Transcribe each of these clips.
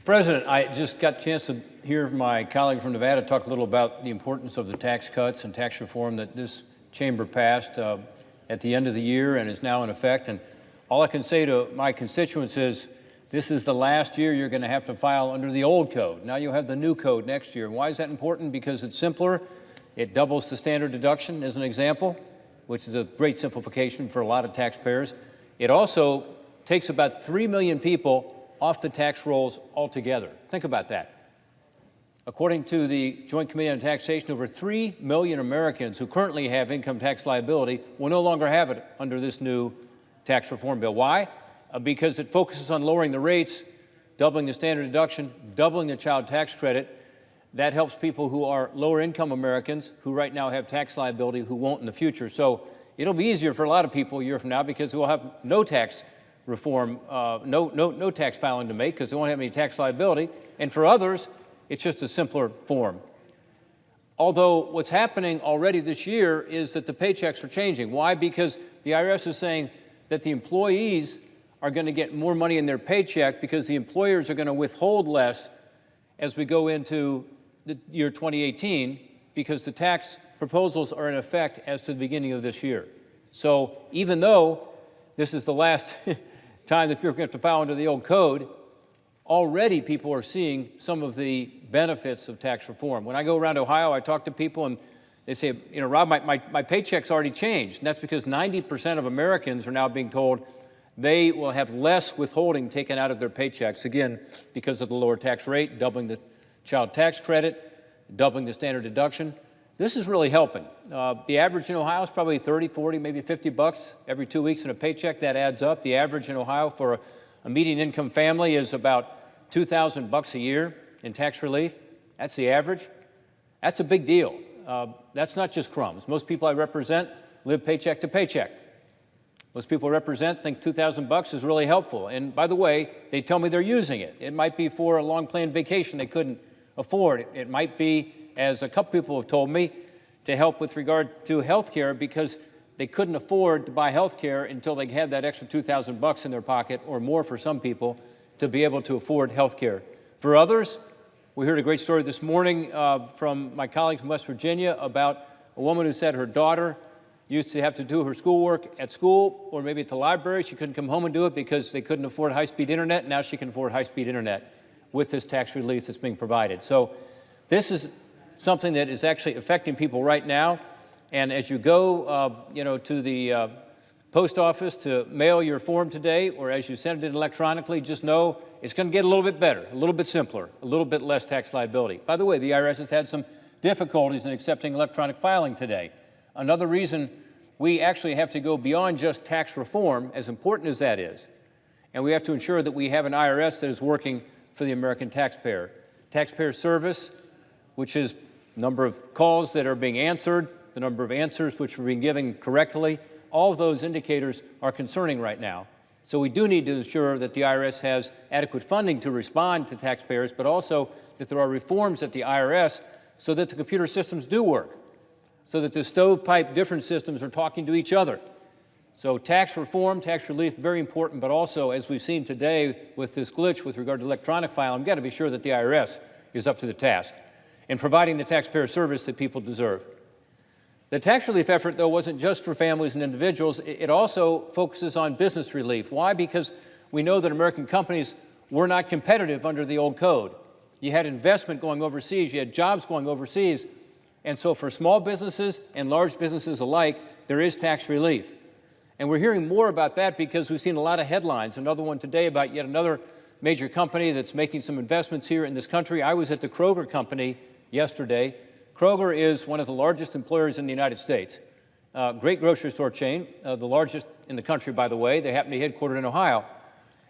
Mr. President, I just got a chance to hear my colleague from Nevada talk a little about the importance of the tax cuts and tax reform that this chamber passed at the end of the year and is now in effect. And all I can say to my constituents is this is the last year you're going to have to file under the old code. Now you'll have the new code next year. Why is that important? Because it's simpler. It doubles the standard deduction as an example, which is a great simplification for a lot of taxpayers. It also takes about 3 million people off the tax rolls altogether. Think about that. According to the Joint Committee on Taxation, over 3 million Americans who currently have income tax liability will no longer have it under this new tax reform bill. Why? Because it focuses on lowering the rates, doubling the standard deduction, doubling the child tax credit. That helps people who are lower income Americans who right now have tax liability who won't in the future. So it'll be easier for a lot of people a year from now because we'll have no tax reform, no tax filing to make because they won't have any tax liability. And for others, it's just a simpler form. Although what's happening already this year is that the paychecks are changing. Why? Because the IRS is saying that the employees are going to get more money in their paycheck because the employers are going to withhold less as we go into the year 2018 because the tax proposals are in effect as to the beginning of this year. So even though this is the last time that people are going to have to file under the old code, already people are seeing some of the benefits of tax reform. When I go around Ohio, I talk to people and they say, you know, Rob, my paycheck's already changed. And that's because 90% of Americans are now being told they will have less withholding taken out of their paychecks, again, because of the lower tax rate, doubling the child tax credit, doubling the standard deduction. This is really helping. The average in Ohio is probably 30, 40, maybe 50 bucks every 2 weeks in a paycheck. That adds up. The average in Ohio for a median income family is about 2,000 bucks a year in tax relief. That's the average. That's a big deal. That's not just crumbs. Most people I represent live paycheck to paycheck. Most people I represent think 2,000 bucks is really helpful. And by the way, they tell me they're using it. It might be for a long planned vacation they couldn't afford. It might be, as a couple people have told me, to help with regard to health care because they couldn't afford to buy health care until they had that extra 2,000 bucks in their pocket or more for some people to be able to afford health care. For others, we heard a great story this morning from my colleague from West Virginia about a woman who said her daughter used to have to do her schoolwork at school or maybe at the library. She couldn't come home and do it because they couldn't afford high-speed internet. Now she can afford high-speed internet with this tax relief that's being provided. So this is something that is actually affecting people right now. And as you go, to the post office to mail your form today, or as you send it electronically, just know it's going to get a little bit better, a little bit simpler, a little bit less tax liability. By the way, the IRS has had some difficulties in accepting electronic filing today. Another reason we actually have to go beyond just tax reform, as important as that is, and we have to ensure that we have an IRS that is working for the American taxpayer. Taxpayer service, which is the number of calls that are being answered, the number of answers which are being given correctly, all of those indicators are concerning right now. So we do need to ensure that the IRS has adequate funding to respond to taxpayers, but also that there are reforms at the IRS so that the computer systems do work, so that the stovepipe different systems are talking to each other. So tax reform, tax relief, very important, but also, as we've seen today with this glitch with regard to electronic filing, we've got to be sure that the IRS is up to the task in providing the taxpayer service that people deserve. The tax relief effort, though, wasn't just for families and individuals. It also focuses on business relief. Why? Because we know that American companies were not competitive under the old code. You had investment going overseas. You had jobs going overseas. And so for small businesses and large businesses alike, there is tax relief. And we're hearing more about that because we've seen a lot of headlines. Another one today about yet another major company that's making some investments here in this country. I was at the Kroger company yesterday. Kroger is one of the largest employers in the United States. Great grocery store chain, the largest in the country, by the way. They happen to be headquartered in Ohio.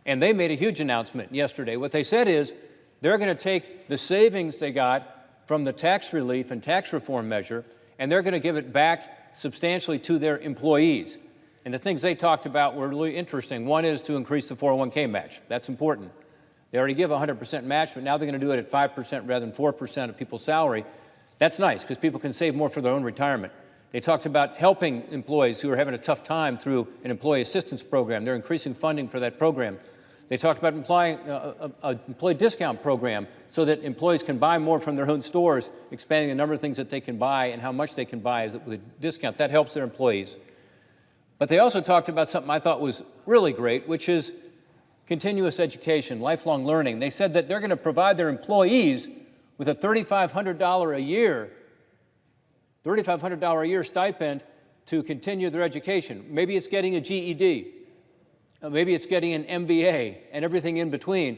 And they made a huge announcement yesterday. What they said is they're going to take the savings they got from the tax relief and tax reform measure, and they're going to give it back substantially to their employees. And the things they talked about were really interesting. One is to increase the 401k match. That's important. They already give a 100% match, but now they're going to do it at 5% rather than 4% of people's salary. That's nice because people can save more for their own retirement. They talked about helping employees who are having a tough time through an employee assistance program. They're increasing funding for that program. They talked about an employee discount program so that employees can buy more from their own stores, expanding the number of things that they can buy and how much they can buy with a discount. That helps their employees. But they also talked about something I thought was really great, which is continuous education, lifelong learning. They said that they're going to provide their employees with a $3,500 a year stipend to continue their education. Maybe it's getting a GED. Maybe it's getting an MBA and everything in between.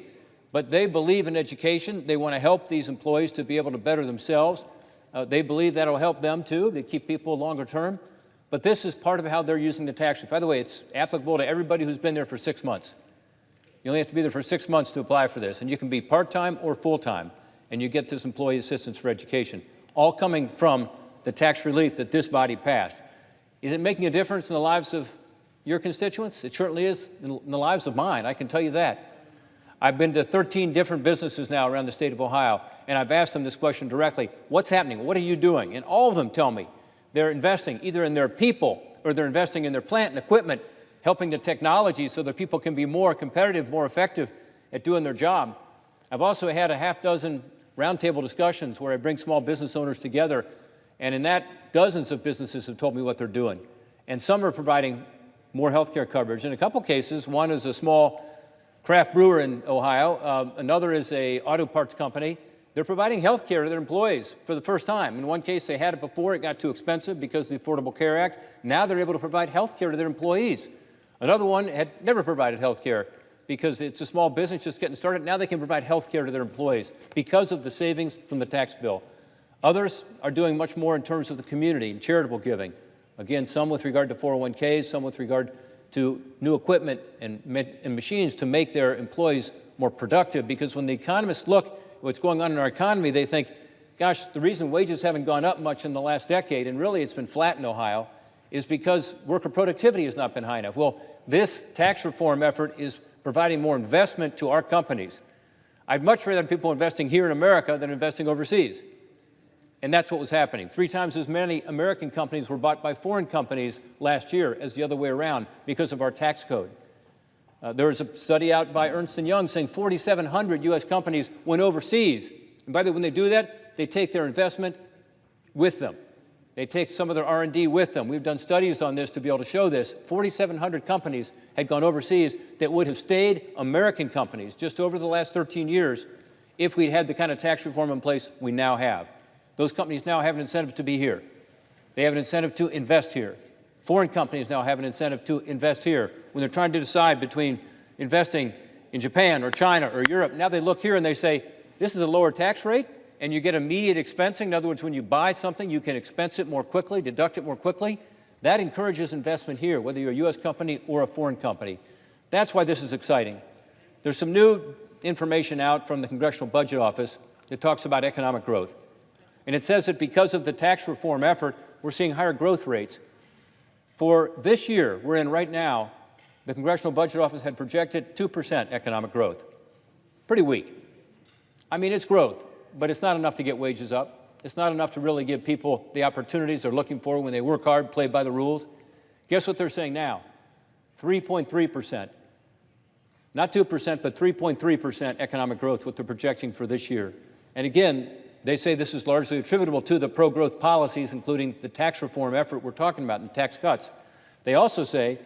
But they believe in education. They want to help these employees to be able to better themselves. They believe that'll help them too, to keep people longer term. But this is part of how they're using the tax relief. By the way, it's applicable to everybody who's been there for 6 months. You only have to be there for 6 months to apply for this. And you can be part-time or full-time. And you get this employee assistance for education, all coming from the tax relief that this body passed. Is it making a difference in the lives of your constituents? It certainly is in the lives of mine, I can tell you that. I've been to 13 different businesses now around the state of Ohio, and I've asked them this question directly. What's happening? What are you doing? And all of them tell me they're investing either in their people or they're investing in their plant and equipment, helping the technology so that people can be more competitive, more effective at doing their job. I've also had a half dozen roundtable discussions where I bring small business owners together, and in that, dozens of businesses have told me what they're doing. And some are providing more health care coverage. In a couple cases, one is a small craft brewer in Ohio, another is a auto parts company. They're providing health care to their employees for the first time. In one case, they had it before, it got too expensive because of the Affordable Care Act. Now they're able to provide health care to their employees. Another one had never provided health care because it's a small business just getting started. Now they can provide health care to their employees because of the savings from the tax bill. Others are doing much more in terms of the community and charitable giving. Again, some with regard to 401ks, some with regard to new equipment and machines to make their employees more productive, because when the economists look at what's going on in our economy, they think, gosh, the reason wages haven't gone up much in the last decade, and really it's been flat in Ohio, is because worker productivity has not been high enough. Well, this tax reform effort is providing more investment to our companies. I'd much rather have people investing here in America than investing overseas. And that's what was happening. 3 times as many American companies were bought by foreign companies last year as the other way around because of our tax code. There was a study out by Ernst & Young saying 4,700 U.S. companies went overseas. And by the way, when they do that, they take their investment with them. They take some of their R&D with them. We've done studies on this to be able to show this. 4,700 companies had gone overseas that would have stayed American companies just over the last 13 years if we'd had the kind of tax reform in place we now have. Those companies now have an incentive to be here. They have an incentive to invest here. Foreign companies now have an incentive to invest here. When they're trying to decide between investing in Japan or China or Europe, now they look here and they say, this is a lower tax rate, and you get immediate expensing. In other words, when you buy something, you can expense it more quickly, deduct it more quickly. That encourages investment here, whether you're a U.S. company or a foreign company. That's why this is exciting. There's some new information out from the Congressional Budget Office that talks about economic growth. And it says that because of the tax reform effort, we're seeing higher growth rates. For this year we're in right now, the Congressional Budget Office had projected 2% economic growth. Pretty weak. I mean, it's growth, but it's not enough to get wages up. It's not enough to really give people the opportunities they're looking for when they work hard, play by the rules. Guess what they're saying now? 3.3%. Not 2%, but 3.3% economic growth, what they're projecting for this year. And again, they say this is largely attributable to the pro-growth policies, including the tax reform effort we're talking about and tax cuts. They also say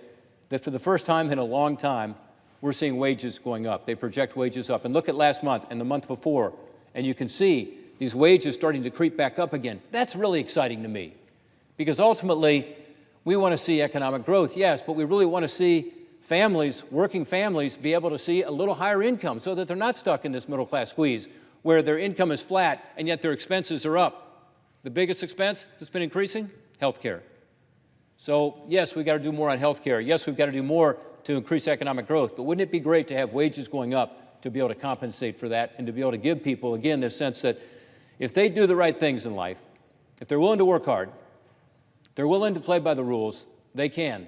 that for the first time in a long time, we're seeing wages going up. They project wages up. And look at last month and the month before, and you can see these wages starting to creep back up again. That's really exciting to me, because ultimately, we want to see economic growth, yes, but we really want to see families, working families, be able to see a little higher income so that they're not stuck in this middle-class squeeze where their income is flat and yet their expenses are up. The biggest expense that's been increasing? Health care. So, yes, we've got to do more on health care. Yes, we've got to do more to increase economic growth. But wouldn't it be great to have wages going up to be able to compensate for that and to be able to give people, again, this sense that if they do the right things in life, if they're willing to work hard, they're willing to play by the rules, they can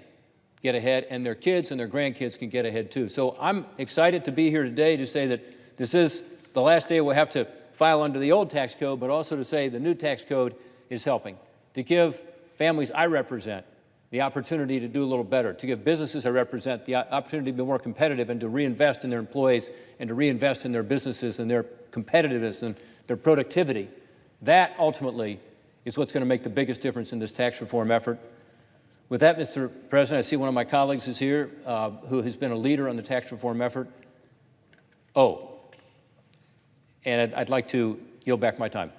get ahead, and their kids and their grandkids can get ahead too. So I'm excited to be here today to say that this is the last day we'll have to file under the old tax code, but also to say the new tax code is helping to give families I represent the opportunity to do a little better, to give businesses I represent the opportunity to be more competitive and to reinvest in their employees and to reinvest in their businesses and their competitiveness and their productivity. That ultimately is what's going to make the biggest difference in this tax reform effort. With that, Mr. President, I see one of my colleagues is here who has been a leader on the tax reform effort. Oh, and I'd like to yield back my time.